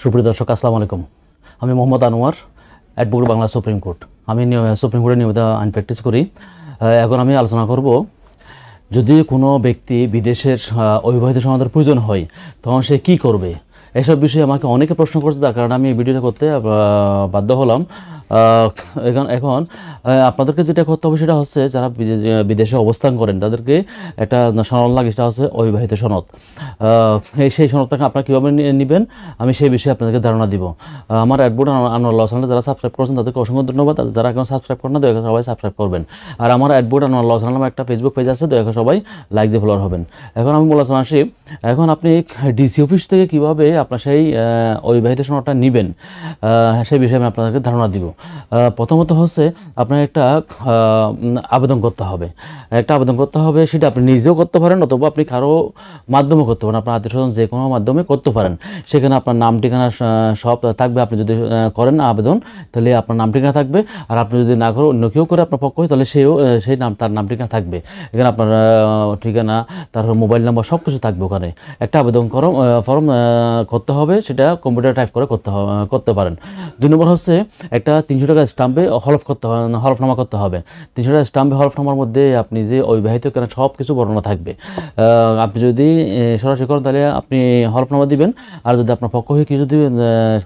সুপ্রিয় দর্শক, আসসালামু আলাইকুম। আমি Mohammad Anwar, advocate Bangla supreme court. আমি সুপ্রিম কোর্টে নিয়মিত আইন প্র্যাকটিস করি। এখন আমি আলোচনা করব, যদি কোনো ব্যক্তি বিদেশের অবিবাহিত সনদের প্রয়োজন হয় তখন সে কী করবে। এসব বিষয়ে আমাকে অনেকে প্রশ্ন করছে, যার কারণে আমি এই ভিডিওটা করতে বাধ্য হলাম। এখন আপনাদেরকে যেটা করতে হবে সেটা হচ্ছে, যারা বিদেশে অবস্থান করেন তাদেরকে একটা সনদ লাগে, সেটা হচ্ছে অবিবাহিত সনদ। সেই সনদটাকে আপনারা কীভাবে নেবেন আমি সেই বিষয়ে আপনাদেরকে ধারণা দিব। আমার অ্যাডভোকেট আনোয়ার চ্যানেলে যারা সাবস্ক্রাইব করেছেন তাদেরকে অসংখ্য ধন্যবাদ। যারা এখন সাবস্ক্রাইব করেন না, দয়া করে সবাই সাবস্ক্রাইব করবেন। আর আমার অ্যাডভোকেট আনোয়ার চ্যানেল নামে একটা ফেসবুক পেজ আছে, দয়া করে সবাই লাইক দিয়ে ফলোয়ার হবেন। এখন আমি আলোচনা আসি, এখন আপনি ডিসি অফিস থেকে কীভাবে আপনার সেই অবিবাহিত সনদটা নেবেন সেই বিষয়ে আমি আপনাদেরকে ধারণা দিব। প্রথমত হচ্ছে আপনার একটা আবেদন করতে হবে। সেটা আপনি নিজেও করতে পারেন, অথবা আপনি কারো মাধ্যমে করতে পারেন, আপনার আত্মীয়স্বজন যে কোনো মাধ্যমে করতে পারেন। সেখানে আপনার নাম ঠিকানা সব থাকবে। আপনি যদি করেন আবেদন, তাহলে আপনার নাম ঠিকানা থাকবে। আর আপনি যদি না করে অন্য কেউ করে আপনার পক্ষ হয়, তাহলে তার নাম ঠিকানা থাকবে। এখানে আপনার ঠিকানা, তারপর মোবাইল নাম্বার সব কিছু থাকবে। ওখানে একটা আবেদন ফর্ম করতে হবে, সেটা কম্পিউটার টাইপ করে করতে পারেন। 2 নম্বর হচ্ছে একটা 300 টাকা স্টাম্পে হলফনামা করতে হবে। 300 টাকা স্টাম্পে হলফনামার মধ্যে আপনি যে অবিবাহিত কেন সব কিছু বর্ণনা থাকবে। আপনি যদি সরাসরি করেন তাহলে আপনি হলফনামা দিবেন, আর যদি আপনার পক্ষ হয়ে কিছু যদি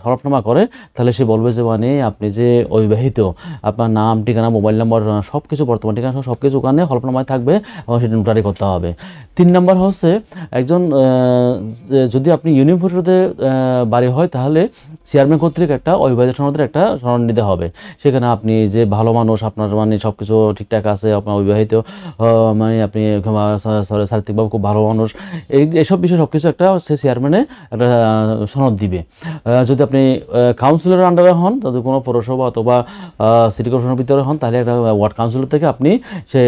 হলফনামা করে তাহলে সে বলবে যে মানে আপনি যে অবিবাহিত, আপনার নাম ঠিকানা মোবাইল নাম্বার সব কিছু, বর্তমান ঠিকানা সব কিছু ওখানে হলফনামায় থাকবে এবং সেটা নোটারি করতে হবে। 3 নম্বর হচ্ছে একজন যদি আপনি ইউনিয়ন পরিষদে বাড়ি হয় তাহলে চেয়ারম্যান কর্তৃক একটা অবিবাহিত সনদের একটা সনদ নিতে হবে। সেখানে আপনি যে ভালো মানুষ, আপনার মানে সব কিছু ঠিকঠাক আছে, আপনার অবিবাহিত, মানে আপনি চারিত্রিকভাবে খুব ভালো মানুষ, এইসব বিষয়ে সব কিছু একটা সে চেয়ারম্যানে একটা সনদ দিবে। যদি আপনি কাউন্সিলরের আন্ডারে হন, যদি কোনো পৌরসভা অথবা সিটি কর্পোরেশনের ভিতরে হন, তাহলে একটা ওয়ার্ড কাউন্সিলর থেকে আপনি সে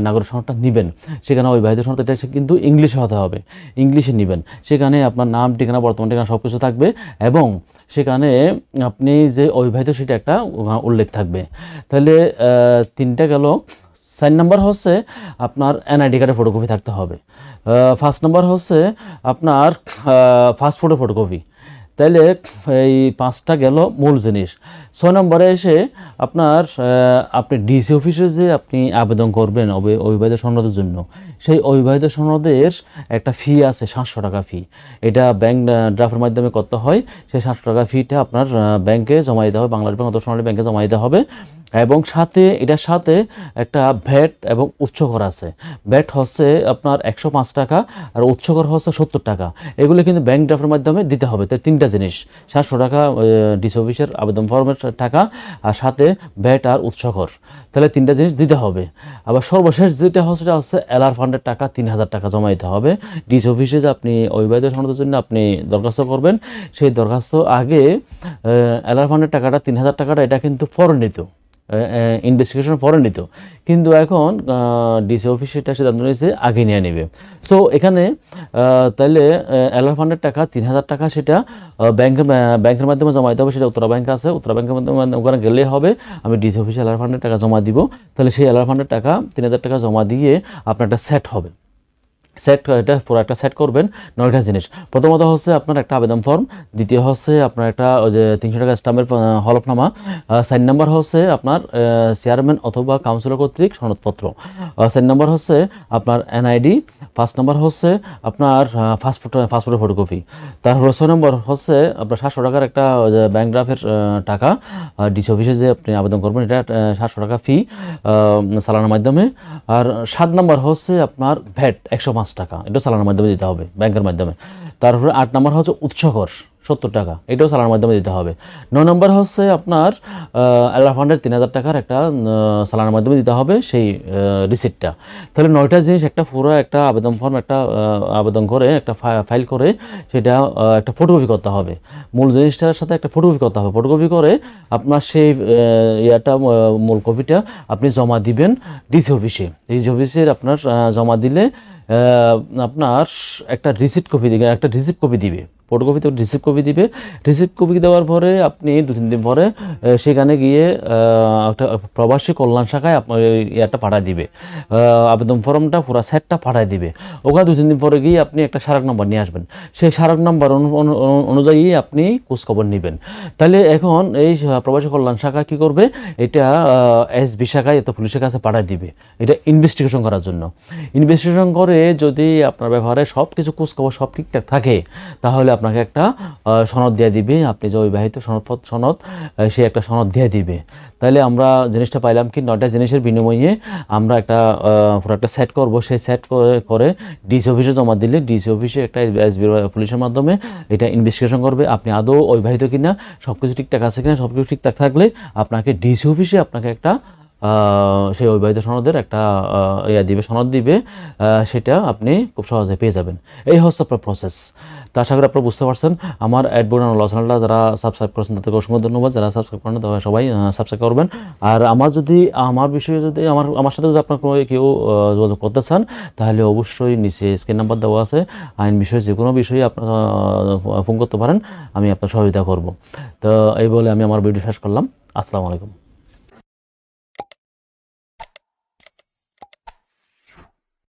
নাগরিক সনদটা নেবেন। সেখানে অবিবাহিত সনদ এটা কিন্তু ইংলিশে হতে হবে, ইংলিশে নেবেন। সেখানে আপনার নাম ঠিকানা বর্তমান ঠিকানা সব কিছু থাকবে এবং সেখানে আপনি যে অবিবাহিত সেটা একটা উল্লেখ থাকবে। তাহলে 3টা গেল। 4 নম্বর হচ্ছে আপনার এনআইডি কার্ডের ফটোকপি থাকতে হবে। 5 নম্বর হচ্ছে আপনার পাসপোর্টের ফটোকপি। তাইলে এই 5টা গেল মূল জিনিস। 6 নম্বরে এসে আপনি ডিসি অফিসে যে আপনি আবেদন করবেন অবিবাহিত সনদের জন্য, সেই অবিবাহিত সনদের একটা ফি আছে, 700 টাকা ফি। এটা ব্যাংক ড্রাফটের মাধ্যমে করতে হয়। সেই 700 টাকা ফিটা আপনার ব্যাংকে জমা দিতে হবে, বাংলাদেশ ব্যাংক অথবা সোনালী ব্যাংকে জমা দিতে হবে। এবং এটার সাথে একটা ভ্যাট এবং উচ্চকর আছে। ভ্যাট হচ্ছে আপনার 105 টাকা আর উচ্চকর হচ্ছে 70 টাকা। এগুলো কিন্তু ব্যাংক ড্রাফটের মাধ্যমে দিতে হবে। তাই 3টা জিনিস, 700 টাকা ডিসি অফিসের আবেদন ফর্মের টাকা, আর সাথে ভ্যাট আর উচ্চকর, তাহলে 3টা জিনিস দিতে হবে। আবার সর্বশেষ যেটা হচ্ছে এলআর ফান্ডের টাকা 3000 টাকা জমা দিতে হবে ডিসি অফিসে। যে আপনি অবিবাহিত সনদের জন্য আপনি দরখাস্ত করবেন, সেই দরখাস্ত আগে এলআর ফান্ডের টাকাটা 3000 টাকাটা এটা কিন্তু ফরেন নিত, ইনভেস্টিগেশন ফরেন নিত, কিন্তু এখন ডিসি অফিস সেটা সিদ্ধান্ত নিয়েছে আগে নিয়ে নেবে। সো এখানে তাহলে এলআর ফান্ডের টাকা 3000 টাকা সেটা ব্যাংকের মাধ্যমে জমা দিতে হবে। সেটা উত্তরা ব্যাংক আছে, উত্তরা ব্যাংকের মাধ্যমে ওখানে গেলেই হবে। আমি ডিসি অফিসে এলআর ফান্ডের টাকা জমা দিব। তাহলে সেই এলআর ফান্ডের টাকা 3000 টাকা জমা দিয়ে আপনার একটা সেট হবে। এটা পুরো একটা সেট করবেন 9টা জিনিস। প্রথমত হচ্ছে আপনার একটা আবেদন ফর্ম, দ্বিতীয় হচ্ছে আপনার একটা ওই যে 300 টাকা স্টাম্পের হলফনামা, 4 নম্বর হচ্ছে আপনার চেয়ারম্যান অথবা কাউন্সিলর কর্তৃক সনদপত্র, 4 নম্বর হচ্ছে আপনার এনআইডি, 5 নম্বর হচ্ছে আপনার পাসপোর্টের ফটোকপি, তারপর 6 নম্বর হচ্ছে আপনার 700 টাকার একটা ব্যাংক ড্রাফের টাকা ডিসি অফিসে যে আপনি আবেদন করবেন, এটা 700 টাকা ফি চালানোর মাধ্যমে। আর 7 নম্বর হচ্ছে আপনার ভ্যাট 105 টাকা, এটা চালানোর মাধ্যমে দিতে হবে ব্যাংকের মাধ্যমে। তারপরে 8 নম্বর হচ্ছে উচ্চকর 70 টাকা, এটাও চালানোর মাধ্যমে দিতে হবে। 9 নম্বর হচ্ছে আপনার এলআর ফান্ডের 3000 টাকার একটা চালানোর মাধ্যমে দিতে হবে সেই রিসিপ্টটা। তাহলে 9টা জিনিস একটা পুরো একটা আবেদন ফর্ম একটা আবেদন করে একটা ফাইল করে সেটা একটা ফটোকপি করতে হবে। মূল জিনিসটার সাথে একটা ফটোকপি করতে হবে। ফটোকপি করে আপনার সেই মূল কপিটা আপনি জমা দিবেন ডিসি অফিসে। ডিসি অফিসের আপনার জমা দিলে আপনার একটা রিসিপ্ট কপি দিবে ফটোকপিতে রিসিভ কপি দিবে। রিসিভ কপি দেওয়ার পরে আপনি 2-3 দিন পরে সেখানে গিয়ে একটা প্রবাসী কল্যাণ শাখায় আপনার ইয়াটা পাঠায় দিবে, আবেদন ফর্মটা পুরো সেটটা পাঠায় দিবে। ওখানে 2-3 দিন পরে গিয়ে আপনি একটা স্মারক নম্বর নিয়ে আসবেন, সেই স্মারক নম্বর অনুযায়ী আপনি খোঁজখবর নেবেন। তাহলে এখন এই প্রবাসী কল্যাণ শাখা কী করবে, এটা এসবি শাখায় এত পুলিশের কাছে পাঠায় দিবে, এটা ইনভেস্টিগেশন করার জন্য। ইনভেস্টিগেশন করে যদি আপনার ব্যাপারে সব কিছু খোঁজখবর সব ঠিকঠাক থাকে, তাহলে আপনাকে একটা সনদ দিয়ে দিবে, আপনি যে অবিবাহিত সনদ সে একটা সনদ দিয়ে দিবে। তাহলে আমরা জিনিসটা পাইলাম কি, 9টা জিনিসের বিনিময়ে আমরা একটা পুরো একটা সেট করবো। সেই সেট করে ডিসি অফিসে জমা দিলে ডিসি অফিসে একটা এসবি পুলিশের মাধ্যমে এটা ইনভেস্টিগেশন করবে আপনি আদৌ অবিবাহিত কিনা, সব কিছু ঠিকঠাক আছে কিনা। সব কিছু ঠিকঠাক থাকলে আপনাকে ডিসি অফিসে আপনাকে একটা সেই অবিবাহিত সনদের একটা দিবে, সনদ দিবে, সেটা আপনি খুব সহজে পেয়ে যাবেন। এই হচ্ছে আপনার প্রসেস। তা আশা করি আপনারা বুঝতে পারছেন। আমার অ্যাডভোকেট ল চ্যানেলটা যারা সাবস্ক্রাইব করেছেন তাদেরকে অসংখ্য ধন্যবাদ। যারা সাবস্ক্রাইব করেন তারা সবাই সাবস্ক্রাইব করবেন। আর আমার বিষয়ে যদি আমার সাথে যদি আপনার কেউ যোগাযোগ করতে চান, তাহলে অবশ্যই নিচে স্ক্রিন নাম্বার দেওয়া আছে, আইন বিষয়ে যে কোনো বিষয়ে আপনার ফোন করতে পারেন, আমি আপনার সহযোগিতা করব। তো এই বলে আমি আমার ভিডিও শেষ করলাম। আসসালামু আলাইকুম।